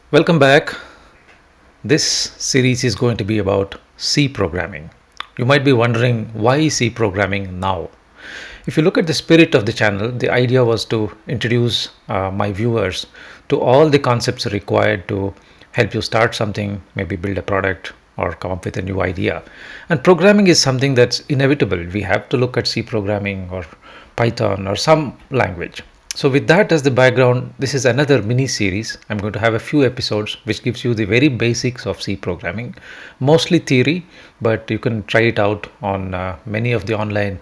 Welcome back. This series is going to be about C programming. You might be wondering why C programming now? If you look at the spirit of the channel, the idea was to introduce my viewers to all the concepts required to help you start something, maybe build a product or come up with a new idea. And programming is something that's inevitable. We have to look at C programming or Python or some language. So with that as the background, this is another mini series. I'm going to have a few episodes which gives you the very basics of C programming, mostly theory, but you can try it out on many of the online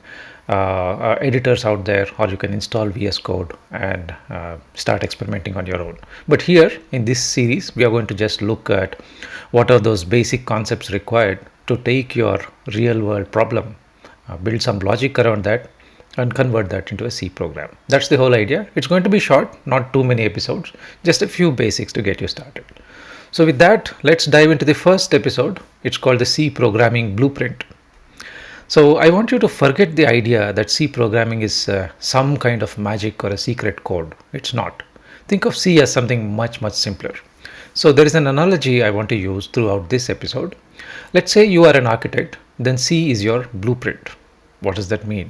editors out there, or you can install VS Code and start experimenting on your own. But here in this series, we are going to just look at what are those basic concepts required to take your real world problem, build some logic around that, and convert that into a C program. That's the whole idea. It's going to be short, not too many episodes, just a few basics to get you started. So with that, let's dive into the first episode. It's called the C programming blueprint. So I want you to forget the idea that C programming is some kind of magic or a secret code. It's not. Think of C as something much, much simpler. So there is an analogy I want to use throughout this episode. Let's say you are an architect, then C is your blueprint. What does that mean?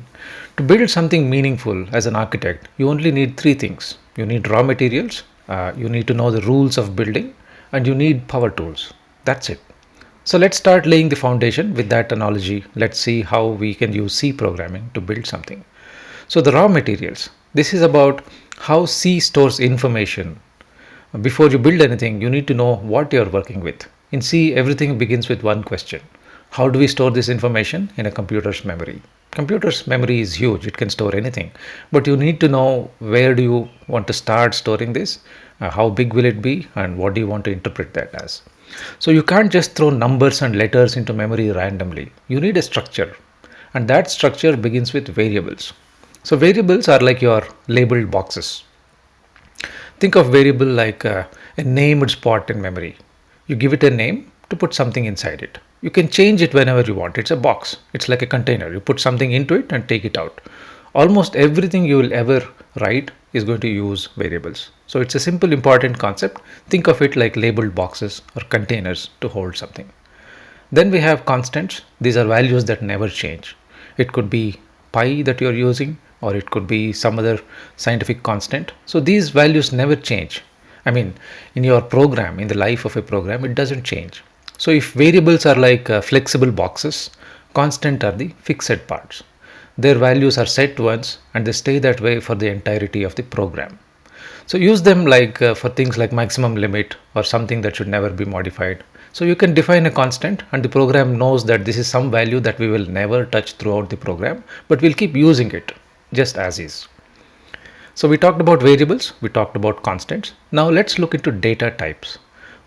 To build something meaningful as an architect, you only need three things. You need raw materials, you need to know the rules of building, and you need power tools. That's it. So let's start laying the foundation with that analogy. Let's see how we can use C programming to build something. So the raw materials. This is about how C stores information. Before you build anything, you need to know what you're working with. In C, everything begins with one question. How do we store this information? In a computer's memory. Computer's memory is huge. It can store anything. But you need to know where do you want to start storing this? How big will it be? And what do you want to interpret that as? So you can't just throw numbers and letters into memory randomly. You need a structure. And that structure begins with variables. So variables are like your labeled boxes. Think of variable like a named spot in memory. You give it a name to put something inside it. You can change it whenever you want. It's a box. It's like a container. You put something into it and take it out. Almost everything you will ever write is going to use variables. So it's a simple, important concept. Think of it like labeled boxes or containers to hold something. Then we have constants. These are values that never change. It could be pi that you're using, or it could be some other scientific constant. So these values never change. I mean, in your program, in the life of a program, it doesn't change. So if variables are like flexible boxes, constant are the fixed parts. Their values are set once and they stay that way for the entirety of the program. So use them like for things like maximum limit or something that should never be modified. So you can define a constant and the program knows that this is some value that we will never touch throughout the program, but we'll keep using it just as is. So we talked about variables, we talked about constants. Now let's look into data types.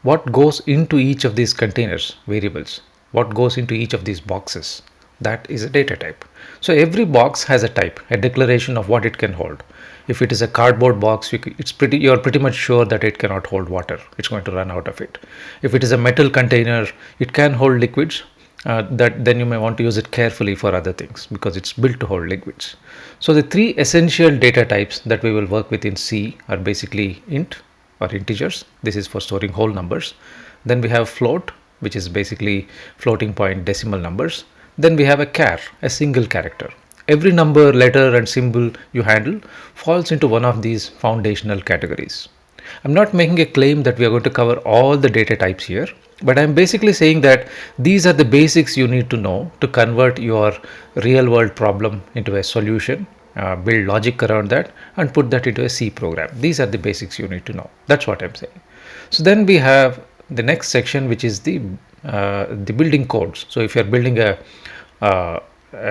What goes into each of these containers, variables? What goes into each of these boxes? That is a data type. So every box has a type, a declaration of what it can hold. If it is a cardboard box, you're pretty much sure that it cannot hold water. It's going to run out of it. If it is a metal container, it can hold liquids. Then you may want to use it carefully for other things because it's built to hold liquids. So the three essential data types that we will work with in C are basically int or integers. This is for storing whole numbers. Then we have float, which is basically floating point decimal numbers. Then we have a char, a single character. Every number, letter and symbol you handle falls into one of these foundational categories. I'm not making a claim that we are going to cover all the data types here, but I'm basically saying that these are the basics you need to know to convert your real world problem into a solution, build logic around that and put that into a C program. These are the basics you need to know. That's what I'm saying. So then we have the next section, which is the building codes. So if you're building a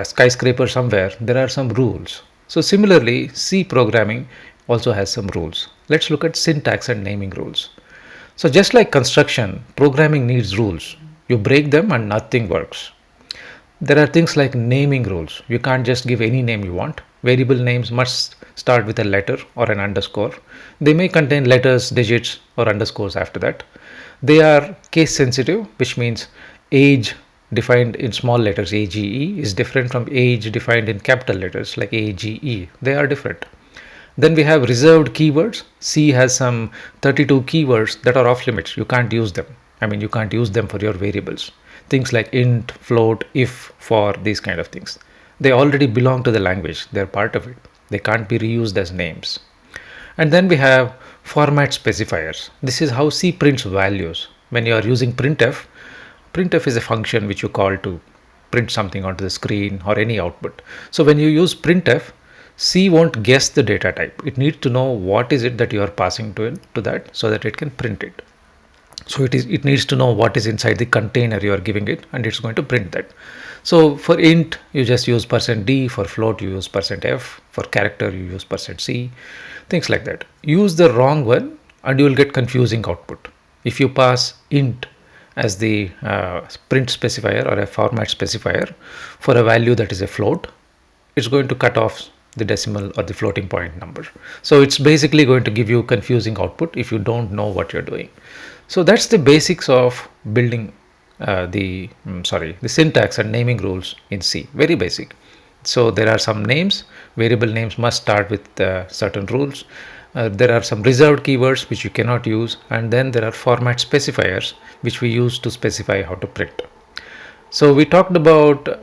skyscraper somewhere, there are some rules. So similarly, C programming also has some rules. Let's look at syntax and naming rules. So just like construction, programming needs rules. You break them and nothing works. There are things like naming rules. You can't just give any name you want. Variable names must start with a letter or an underscore. They may contain letters, digits, or underscores after that. They are case sensitive, which means age defined in small letters AGE is different from age defined in capital letters like AGE. They are different. Then we have reserved keywords. C has some 32 keywords that are off limits. You can't use them. I mean, you can't use them for your variables. Things like int, float, if, for, these kind of things. They already belong to the language. They're part of it. They can't be reused as names. And then we have format specifiers. This is how C prints values. When you are using printf, printf is a function which you call to print something onto the screen or any output. So when you use printf, C won't guess the data type. It needs to know what is it that you are passing to it, to that, so that it can print it. So it needs to know what is inside the container you are giving it, and it's going to print that. So for int you just use %d, for float you use %f, for character you use %c, things like that. Use the wrong one and you will get confusing output. If you pass int as the print specifier or a format specifier for a value that is a float, it's going to cut off the decimal or the floating point number. So it's basically going to give you confusing output if you don't know what you're doing. So that's the basics of building the syntax and naming rules in C. Very basic. So there are some names. Variable names must start with certain rules. There are some reserved keywords which you cannot use, and then there are format specifiers which we use to specify how to print. So we talked about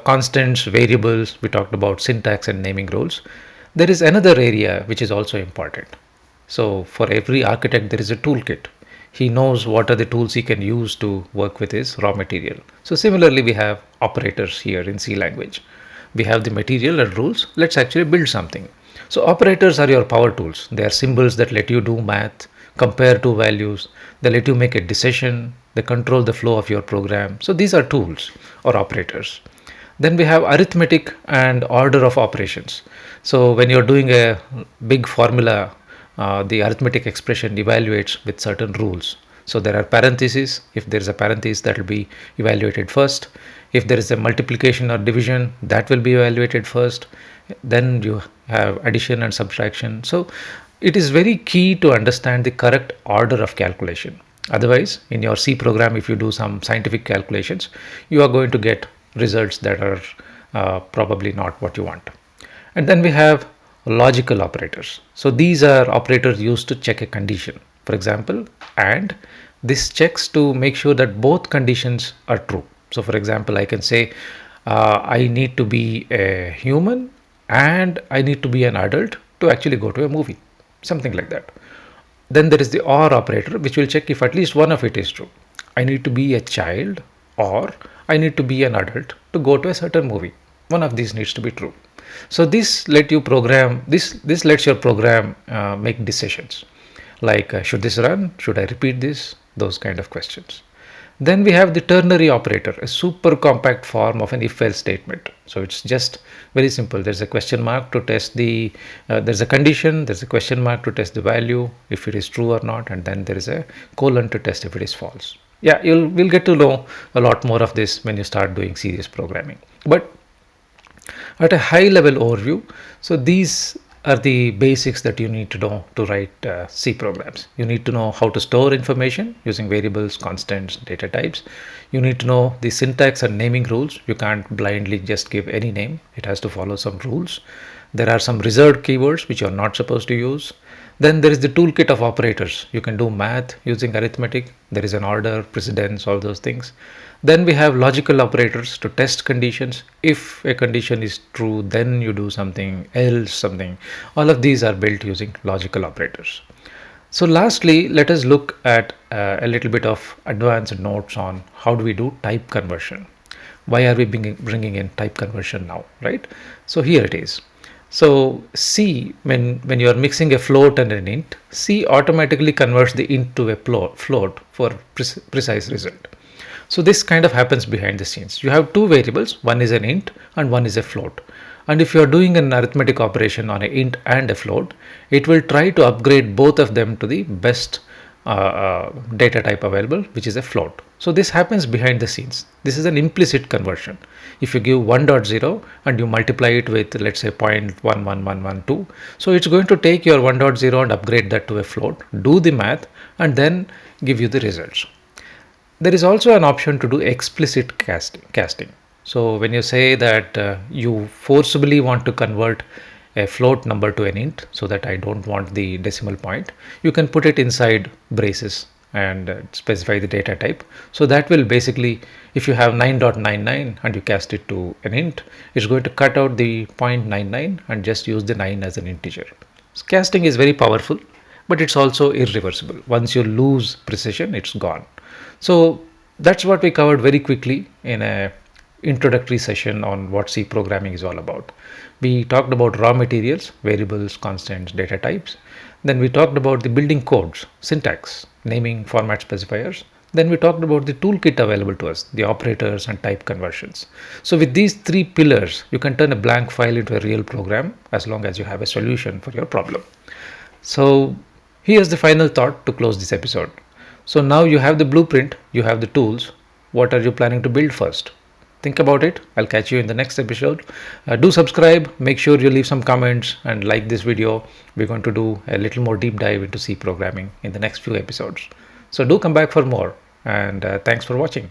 constants, variables, we talked about syntax and naming rules. There is another area which is also important. So for every architect there is a toolkit. He knows what are the tools he can use to work with his raw material. So similarly we have operators here in C language. We have the material and rules. Let's actually build something. So operators are your power tools. They are symbols that let you do math, compare two values, they let you make a decision, they control the flow of your program. So these are tools or operators. Then we have arithmetic and order of operations. So when you're doing a big formula, the arithmetic expression evaluates with certain rules. So there are parentheses. If there is a parenthesis, that will be evaluated first. If there is a multiplication or division, that will be evaluated first. Then you have addition and subtraction. So it is very key to understand the correct order of calculation. Otherwise, in your C program, if you do some scientific calculations, you are going to get results that are probably not what you want. And then we have logical operators. So these are operators used to check a condition. For example, and this checks to make sure that both conditions are true. So for example, I can say I need to be a human and I need to be an adult to actually go to a movie, something like that. Then there is the or operator, which will check if at least one of it is true. I need to be a child or I need to be an adult to go to a certain movie. One of these needs to be true. So this lets your program make decisions like should this run, should I repeat this, those kind of questions. Then we have the ternary operator, a super compact form of an if-else statement. So it's just very simple. There's a question mark to test the there's a condition, there's a question mark to test the value if it is true or not, and then there is a colon to test if it is false. Yeah, we'll get to know a lot more of this when you start doing serious programming. But at a high level overview, so these are the basics that you need to know to write C programs. You need to know how to store information using variables, constants, data types. You need to know the syntax and naming rules. You can't blindly just give any name. It has to follow some rules. There are some reserved keywords which you're not supposed to use. Then there is the toolkit of operators. You can do math using arithmetic. There is an order, precedence, all those things. Then we have logical operators to test conditions. If a condition is true, then you do something, else something. All of these are built using logical operators. So lastly, let us look at a little bit of advanced notes on how do we do type conversion. Why are we bringing in type conversion now, right? So here it is. So C, when you are mixing a float and an int, C automatically converts the int to a float for precise result. So this kind of happens behind the scenes. You have two variables, one is an int and one is a float. And if you are doing an arithmetic operation on an int and a float, it will try to upgrade both of them to the best data type available, which is a float. So this happens behind the scenes. This is an implicit conversion. If you give 1.0 and you multiply it with, let's say, 0.11112, so it's going to take your 1.0 and upgrade that to a float, do the math, and then give you the results. There is also an option to do explicit casting. So when you say that you forcibly want to convert a float number to an int so that I don't want the decimal point, you can put it inside braces and specify the data type. So that will basically, if you have 9.99 and you cast it to an int, it's going to cut out the 0.99 and just use the 9 as an integer. So casting is very powerful, but it's also irreversible. Once you lose precision, it's gone. So that's what we covered very quickly in a introductory session on what C programming is all about. We talked about raw materials, variables, constants, data types. Then we talked about the building codes, syntax, naming, format specifiers. Then we talked about the toolkit available to us, the operators and type conversions. So with these three pillars, you can turn a blank file into a real program as long as you have a solution for your problem. So here's the final thought to close this episode. So now you have the blueprint, you have the tools. What are you planning to build first? Think about it. I'll catch you in the next episode. Do subscribe, make sure you leave some comments and like this video. We're going to do a little more deep dive into C programming in the next few episodes. So do come back for more, and thanks for watching.